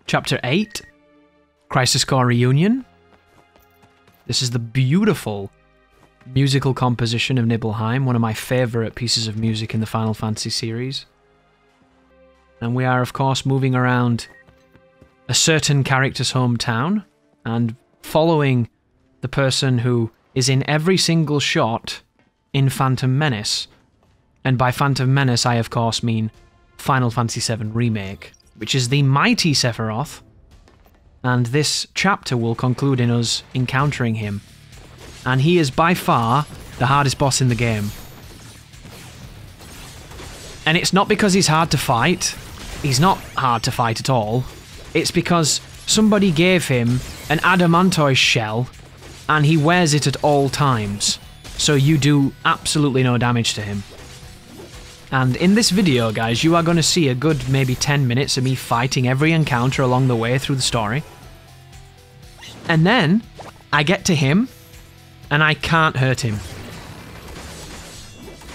Chapter 8, Crisis Core Reunion. This is the beautiful musical composition of Nibelheim, one of my favourite pieces of music in the Final Fantasy series. And we are, of course, moving around a certain character's hometown and following the person who is in every single shot in Phantom Menace. And by Phantom Menace, I, of course, mean Final Fantasy VII Remake, which is the mighty Sephiroth. And this chapter will conclude in us encountering him. And he is by far the hardest boss in the game. And it's not because he's hard to fight. He's not hard to fight at all. It's because somebody gave him an adamantoise shell and he wears it at all times. So you do absolutely no damage to him. And in this video, guys, you are going to see a good maybe 10 minutes of me fighting every encounter along the way through the story. And then I get to him and I can't hurt him.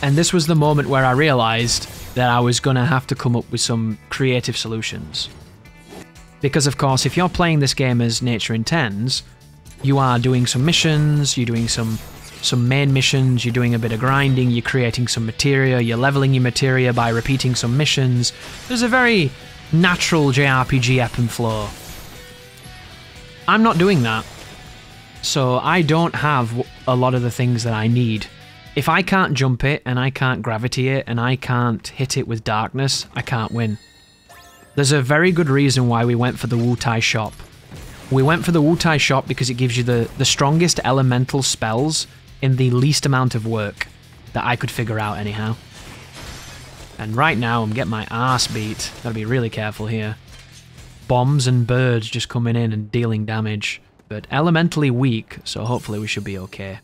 And this was the moment where I realized that I was going to have to come up with some creative solutions. Because, of course, if you're playing this game as nature intends, you are doing some missions, you're doing some main missions, you're doing a bit of grinding, you're creating some materia, you're leveling your materia by repeating some missions. There's a very natural JRPG ebb and flow. I'm not doing that. So I don't have a lot of the things that I need. If I can't jump it, and I can't gravity it, and I can't hit it with darkness, I can't win. There's a very good reason why we went for the Wutai shop. We went for the Wutai shop because it gives you the strongest elemental spells in the least amount of work that I could figure out anyhow. And right now I'm getting my ass beat. Gotta be really careful here. Bombs and birds just coming in and dealing damage. But elementally weak, so hopefully we should be okay.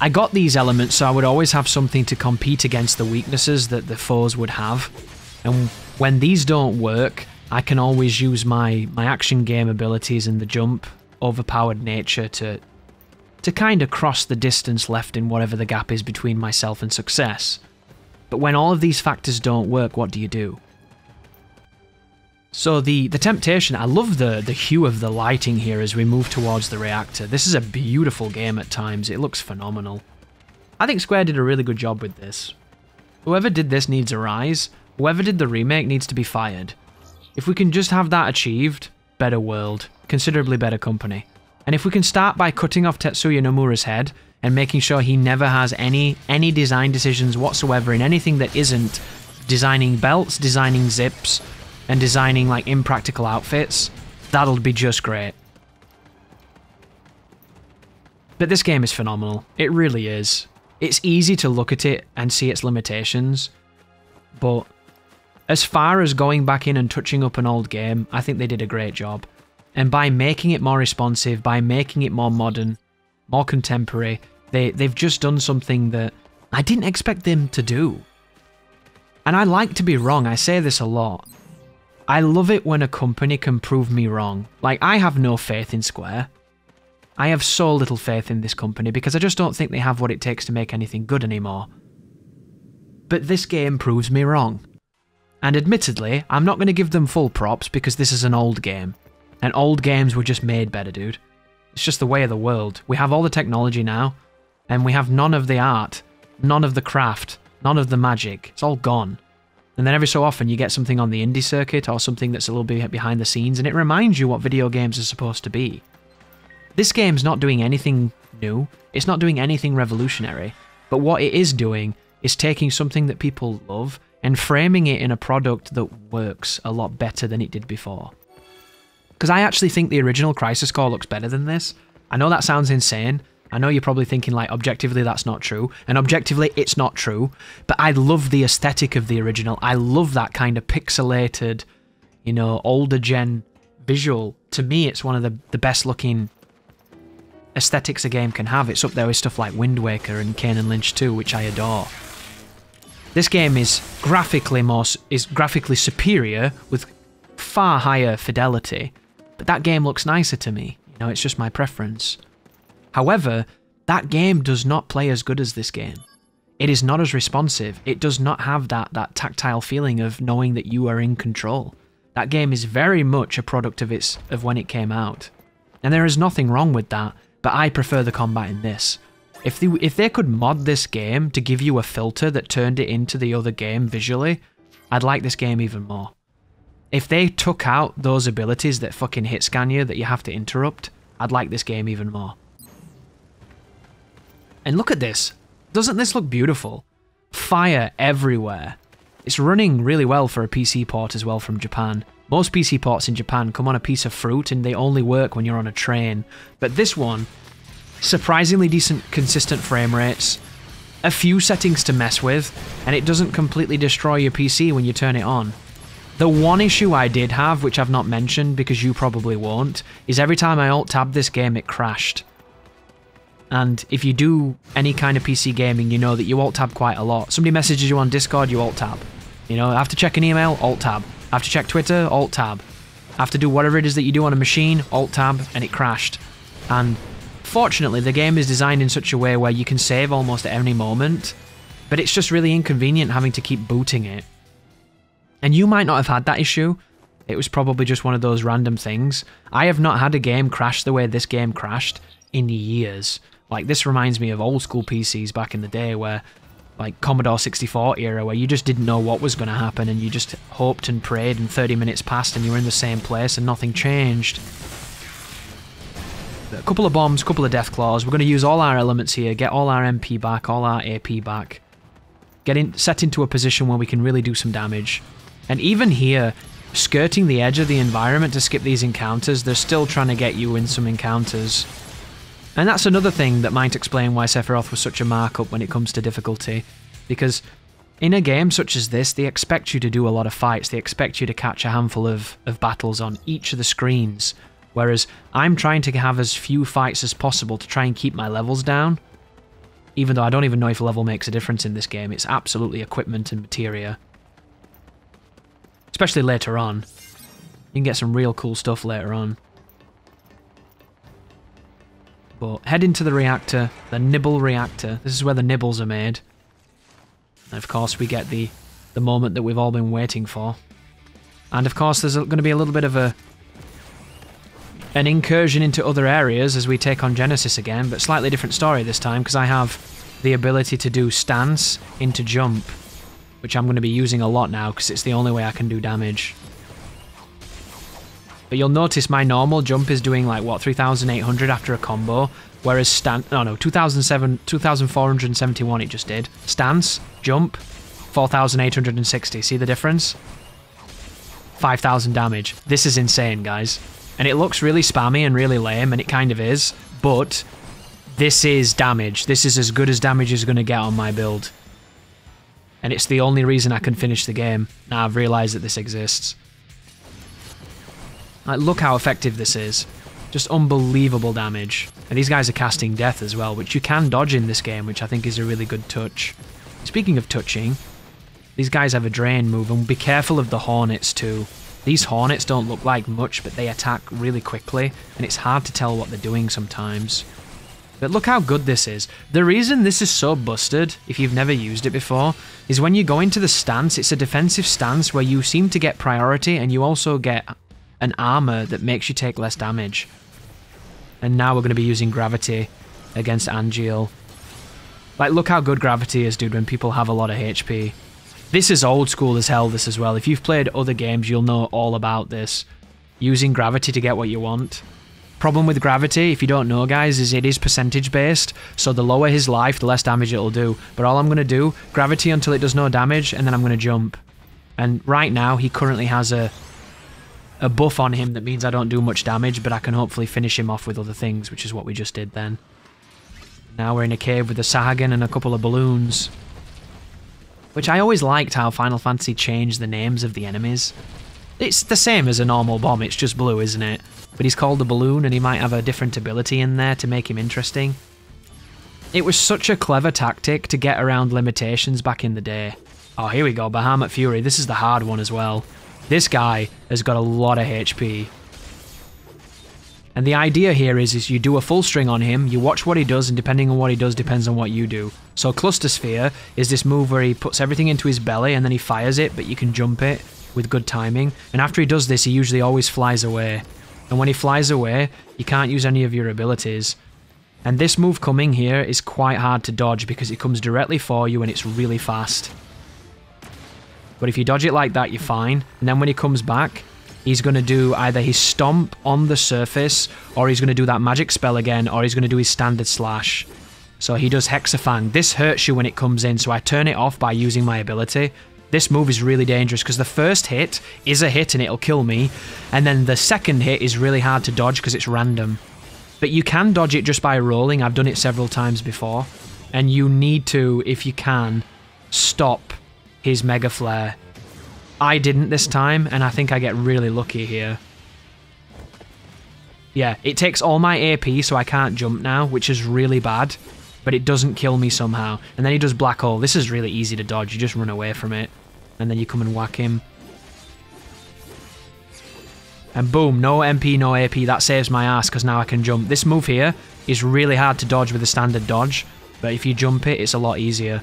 I got these elements so I would always have something to compete against the weaknesses that the foes would have. And when these don't work, I can always use my action game abilities and the jump, overpowered nature to kind of cross the distance left in whatever the gap is between myself and success. But when all of these factors don't work, what do you do? So the temptation, I love the hue of the lighting here as we move towards the reactor. This is a beautiful game at times, it looks phenomenal. I think Square did a really good job with this. Whoever did this needs a rise, whoever did the remake needs to be fired. If we can just have that achieved, better world, considerably better company. And if we can start by cutting off Tetsuya Nomura's head and making sure he never has any design decisions whatsoever in anything that isn't designing belts, designing zips, and designing like impractical outfits, that'll be just great. But this game is phenomenal. It really is. It's easy to look at it and see its limitations, but as far as going back in and touching up an old game, I think they did a great job. And by making it more responsive, by making it more modern, more contemporary, they've just done something that I didn't expect them to do. And I like to be wrong, I say this a lot. I love it when a company can prove me wrong. Like, I have no faith in Square. I have so little faith in this company because I just don't think they have what it takes to make anything good anymore. But this game proves me wrong. And admittedly, I'm not going to give them full props because this is an old game. And old games were just made better, dude. It's just the way of the world. We have all the technology now, and we have none of the art, none of the craft, none of the magic. It's all gone. And then every so often you get something on the indie circuit or something that's a little bit behind the scenes and it reminds you what video games are supposed to be. This game's not doing anything new, it's not doing anything revolutionary, but what it is doing is taking something that people love and framing it in a product that works a lot better than it did before. Because I actually think the original Crisis Core looks better than this. I know that sounds insane. I know you're probably thinking, like, objectively that's not true. And objectively it's not true. But I love the aesthetic of the original. I love that kind of pixelated, you know, older gen visual. To me, it's one of the best looking aesthetics a game can have. It's up there with stuff like Wind Waker and Kane and Lynch 2, which I adore. This game is graphically superior with far higher fidelity. But that game looks nicer to me. You know, it's just my preference. However, that game does not play as good as this game. It is not as responsive. It does not have that tactile feeling of knowing that you are in control. That game is very much a product of when it came out. And there is nothing wrong with that, but I prefer the combat in this. If they could mod this game to give you a filter that turned it into the other game visually, I'd like this game even more. If they took out those abilities that fucking hit scan you that you have to interrupt, I'd like this game even more. And look at this. Doesn't this look beautiful? Fire everywhere. It's running really well for a PC port as well from Japan. Most PC ports in Japan come on a piece of fruit and they only work when you're on a train. But this one, surprisingly decent, consistent frame rates, a few settings to mess with, and it doesn't completely destroy your PC when you turn it on. The one issue I did have, which I've not mentioned because you probably won't, is every time I alt-tabbed this game it crashed. And if you do any kind of PC gaming, you know that you alt-tab quite a lot. Somebody messages you on Discord, you alt-tab. You know, I have to check an email, alt-tab. I have to check Twitter, alt-tab. I have to do whatever it is that you do on a machine, alt-tab, and it crashed. And fortunately, the game is designed in such a way where you can save almost at any moment, but it's just really inconvenient having to keep booting it. And you might not have had that issue. It was probably just one of those random things. I have not had a game crash the way this game crashed in years. Like, this reminds me of old school PCs back in the day where, like, Commodore 64 era, where you just didn't know what was going to happen and you just hoped and prayed and 30 minutes passed and you were in the same place and nothing changed. A couple of bombs, a couple of death claws. We're going to use all our elements here, get all our MP back, all our AP back. Set into a position where we can really do some damage. And even here, skirting the edge of the environment to skip these encounters, they're still trying to get you in some encounters. And that's another thing that might explain why Sephiroth was such a markup when it comes to difficulty. Because in a game such as this, they expect you to do a lot of fights. They expect you to catch a handful of battles on each of the screens. Whereas I'm trying to have as few fights as possible to try and keep my levels down. Even though I don't even know if a level makes a difference in this game. It's absolutely equipment and materia. Especially later on. You can get some real cool stuff later on. But head into the reactor, the nibble reactor. This is where the nibbles are made. And of course we get the moment that we've all been waiting for. And of course there's going to be a little bit of an incursion into other areas as we take on Genesis again, but slightly different story this time because I have the ability to do stance into jump, which I'm going to be using a lot now because it's the only way I can do damage. But you'll notice my normal jump is doing like, what, 3,800 after a combo, whereas 2,471 it just did. Stance, jump, 4,860. See the difference? 5,000 damage. This is insane, guys. And it looks really spammy and really lame, and it kind of is, but this is damage. This is as good as damage is going to get on my build. And it's the only reason I can finish the game. Now I've realised that this exists. Like, look how effective this is. Just unbelievable damage. And these guys are casting death as well, which you can dodge in this game, which I think is a really good touch. Speaking of touching, these guys have a drain move, and be careful of the hornets too. These hornets don't look like much, but they attack really quickly, and it's hard to tell what they're doing sometimes. But look how good this is. The reason this is so busted, if you've never used it before, is when you go into the stance, it's a defensive stance where you seem to get priority, and you also get an armor that makes you take less damage. And now we're going to be using gravity against Angeal. Like, look how good gravity is, dude, when people have a lot of HP. This is old school as hell, this as well. If you've played other games, you'll know all about this. Using gravity to get what you want. Problem with gravity, if you don't know, guys, is it is percentage based. So the lower his life, the less damage it'll do. But all I'm going to do, gravity until it does no damage, and then I'm going to jump. And right now, he currently has a buff on him that means I don't do much damage, but I can hopefully finish him off with other things, which is what we just did then. Now we're in a cave with a Sahagan and a couple of balloons. Which I always liked how Final Fantasy changed the names of the enemies. It's the same as a normal bomb, it's just blue, isn't it? But he's called a balloon and he might have a different ability in there to make him interesting. It was such a clever tactic to get around limitations back in the day. Oh, here we go, Bahamut Fury. This is the hard one as well. This guy has got a lot of HP. And the idea here is you do a full string on him, you watch what he does, and depending on what he does depends on what you do. So Cluster Sphere is this move where he puts everything into his belly and then he fires it, but you can jump it. with good timing. And after he does this, he usually always flies away. And when he flies away, you can't use any of your abilities. And this move coming here is quite hard to dodge because it comes directly for you and it's really fast. But if you dodge it like that, you're fine. And then when he comes back, he's going to do either his stomp on the surface, or he's going to do that magic spell again, or he's going to do his standard slash. So he does Hexafang. This hurts you when it comes in, so I turn it off by using my ability. This move is really dangerous because the first hit is a hit and it'll kill me, and then the second hit is really hard to dodge because it's random. But you can dodge it just by rolling. I've done it several times before, and you need to, if you can, stop his Mega Flare. I didn't this time, and I think I get really lucky here. Yeah, it takes all my AP, so I can't jump now, which is really bad, but it doesn't kill me somehow. And then he does Black Hole. This is really easy to dodge. You just run away from it, and then you come and whack him. And boom, no MP, no AP. That saves my ass, because now I can jump. This move here is really hard to dodge with a standard dodge, but if you jump it, it's a lot easier.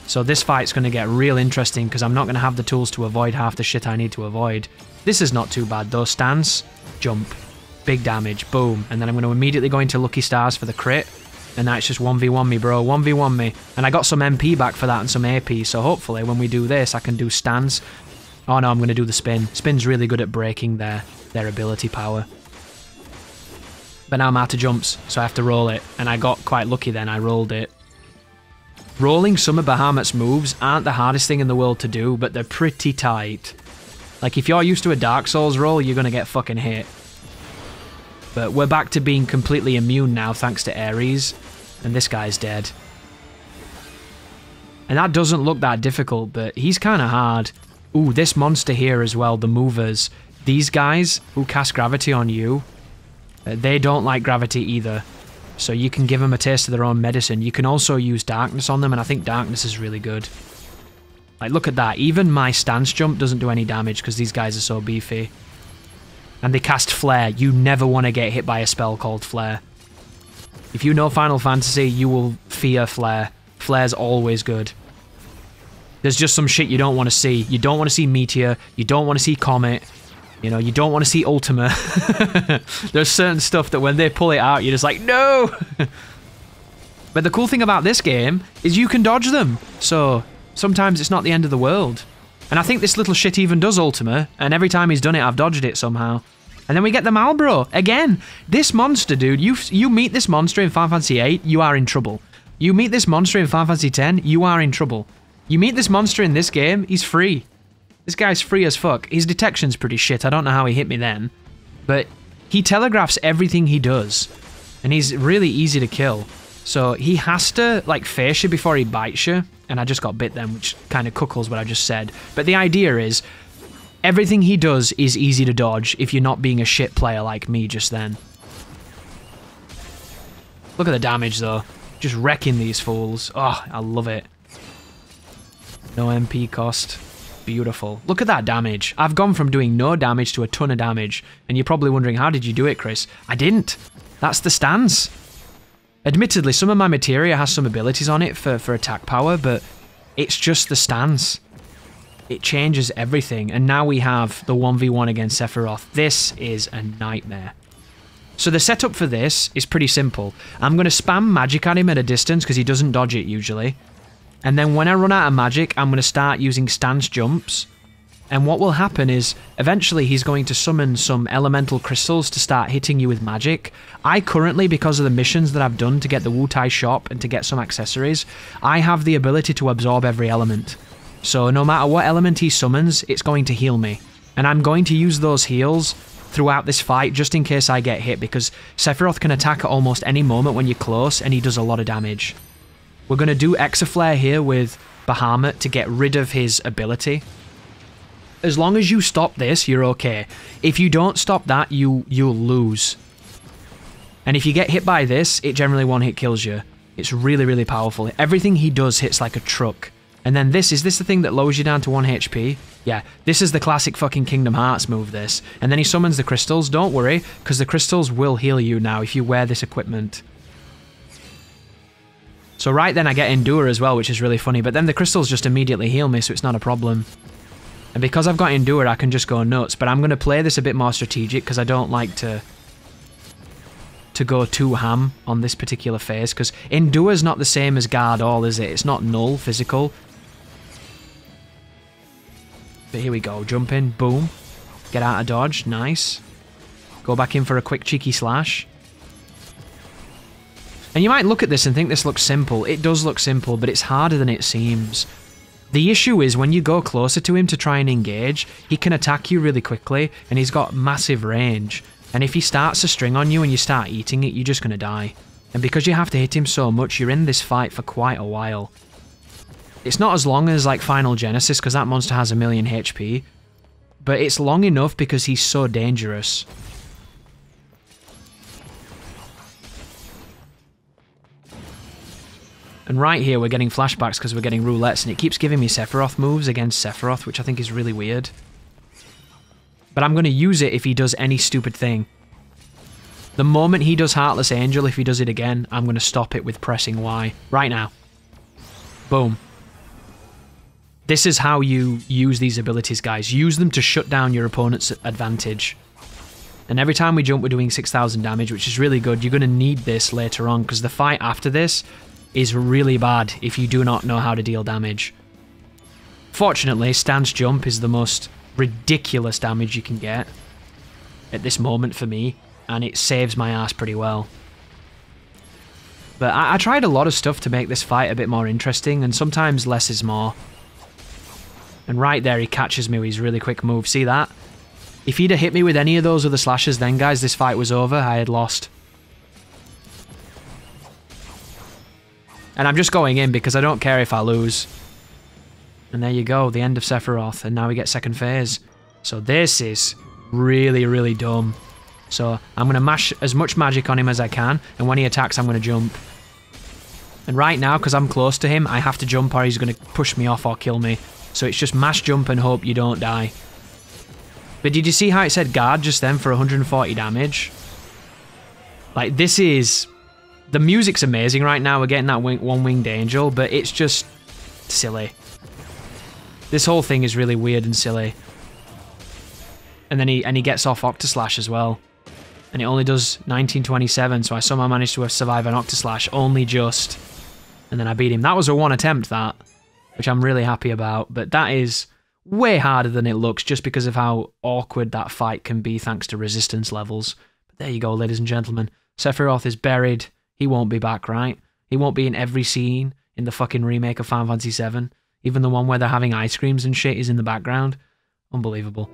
So this fight's going to get real interesting because I'm not going to have the tools to avoid half the shit I need to avoid. This is not too bad though. Stance, jump, big damage, boom. And then I'm going to immediately go into Lucky Stars for the crit. And that's just 1v1 me, bro. 1v1 me. And I got some MP back for that and some AP. So hopefully when we do this, I can do stance. Oh no, I'm going to do the spin. Spin's really good at breaking their ability power. But now I'm out of jumps, so I have to roll it. And I got quite lucky then, I rolled it. Rolling some of Bahamut's moves aren't the hardest thing in the world to do, but they're pretty tight. Like, if you're used to a Dark Souls roll, you're going to get fucking hit. But we're back to being completely immune now, thanks to Ares. And this guy's dead. And that doesn't look that difficult, but he's kind of hard. Ooh, this monster here as well, the movers. These guys who cast gravity on you, they don't like gravity either. So you can give them a taste of their own medicine. You can also use darkness on them, and I think darkness is really good. Like, look at that. Even my stance jump doesn't do any damage because these guys are so beefy. And they cast Flare. You never want to get hit by a spell called Flare. If you know Final Fantasy, you will fear Flare. Flare's always good. There's just some shit you don't want to see. You don't want to see Meteor. You don't want to see Comet. You know, you don't want to see Ultima. There's certain stuff that when they pull it out, you're just like, no! But the cool thing about this game is you can dodge them. So sometimes it's not the end of the world. And I think this little shit even does Ultima, and every time he's done it, I've dodged it somehow. And then we get the Malbro. Again, this monster, dude, you meet this monster in Final Fantasy VIII, you are in trouble. You meet this monster in Final Fantasy X, you are in trouble. You meet this monster in this game, he's free. This guy's free as fuck. His detection's pretty shit. I don't know how he hit me then. But he telegraphs everything he does. And he's really easy to kill. So he has to, like, face you before he bites you. And I just got bit then, which kind of cuckolds what I just said. But the idea is, everything he does is easy to dodge if you're not being a shit player like me just then. Look at the damage, though. Just wrecking these fools. Oh, I love it. No MP cost. Beautiful. Look at that damage. I've gone from doing no damage to a ton of damage. And you're probably wondering, how did you do it, Chris? I didn't. That's the stance. Admittedly, some of my materia has some abilities on it for attack power, but it's just the stance. It changes everything. And now we have the 1v1 against Sephiroth. This is a nightmare. So the setup for this is pretty simple. I'm going to spam magic at him at a distance because he doesn't dodge it usually. And then when I run out of magic, I'm going to start using stance jumps. And what will happen is, eventually he's going to summon some elemental crystals to start hitting you with magic. I currently, because of the missions that I've done to get the Wutai shop and to get some accessories, I have the ability to absorb every element. So no matter what element he summons, it's going to heal me. And I'm going to use those heals throughout this fight just in case I get hit, because Sephiroth can attack at almost any moment when you're close, and he does a lot of damage. We're going to do Exaflare here with Bahamut to get rid of his ability. As long as you stop this, you're okay. If you don't stop that, you'll lose. And if you get hit by this, it generally one-hit kills you. It's really, really powerful. Everything he does hits like a truck. And then is this the thing that lowers you down to 1 HP? Yeah, this is the classic fucking Kingdom Hearts move, this. And then he summons the crystals. Don't worry, because the crystals will heal you now if you wear this equipment. So right then I get Endure as well, which is really funny, but then the crystals just immediately heal me, so it's not a problem. And because I've got Endure, I can just go nuts. But I'm going to play this a bit more strategic because I don't like to go too ham on this particular phase. Because Endure's not the same as Guard All, is it? It's not null, physical. But here we go. Jump in. Boom. Get out of dodge. Nice. Go back in for a quick cheeky slash. And you might look at this and think this looks simple. It does look simple, but it's harder than it seems. The issue is when you go closer to him to try and engage, he can attack you really quickly, and he's got massive range. And if he starts a string on you and you start eating it, you're just going to die. And because you have to hit him so much, you're in this fight for quite a while. It's not as long as like Final Genesis, because that monster has 1,000,000 HP. But it's long enough because he's so dangerous. And right here we're getting flashbacks because we're getting roulettes, and it keeps giving me Sephiroth moves against Sephiroth, which I think is really weird. But I'm going to use it if he does any stupid thing. The moment he does Heartless Angel, if he does it again, I'm going to stop it with pressing Y. Right now. Boom. This is how you use these abilities, guys. Use them to shut down your opponent's advantage. And every time we jump, we're doing 6,000 damage, which is really good. You're going to need this later on, because the fight after this is really bad if you do not know how to deal damage. Fortunately, stance jump is the most ridiculous damage you can get at this moment for me, and it saves my ass pretty well. But I tried a lot of stuff to make this fight a bit more interesting, and sometimes less is more. And right there he catches me with his really quick move. See that? If he'd have hit me with any of those other slashes then, guys, this fight was over. I had lost. And I'm just going in because I don't care if I lose. And there you go, the end of Sephiroth. And now we get second phase. So this is really, really dumb. So I'm going to mash as much magic on him as I can. And when he attacks, I'm going to jump. And right now, because I'm close to him, I have to jump or he's going to push me off or kill me. So it's just mash jump and hope you don't die. But did you see how it said guard just then for 140 damage? Like, this is... The music's amazing right now. We're getting that one-winged angel, but it's just silly. This whole thing is really weird and silly. And then he gets off Octoslash as well. And it only does 1927, so I somehow managed to survive an Octoslash, only just. And then I beat him. That was a one attempt, that, which I'm really happy about. But that is way harder than it looks, just because of how awkward that fight can be thanks to resistance levels. But there you go, ladies and gentlemen. Sephiroth is buried. He won't be back, right? He won't be in every scene in the fucking remake of Final Fantasy VII. Even the one where they're having ice creams and shit is in the background. Unbelievable.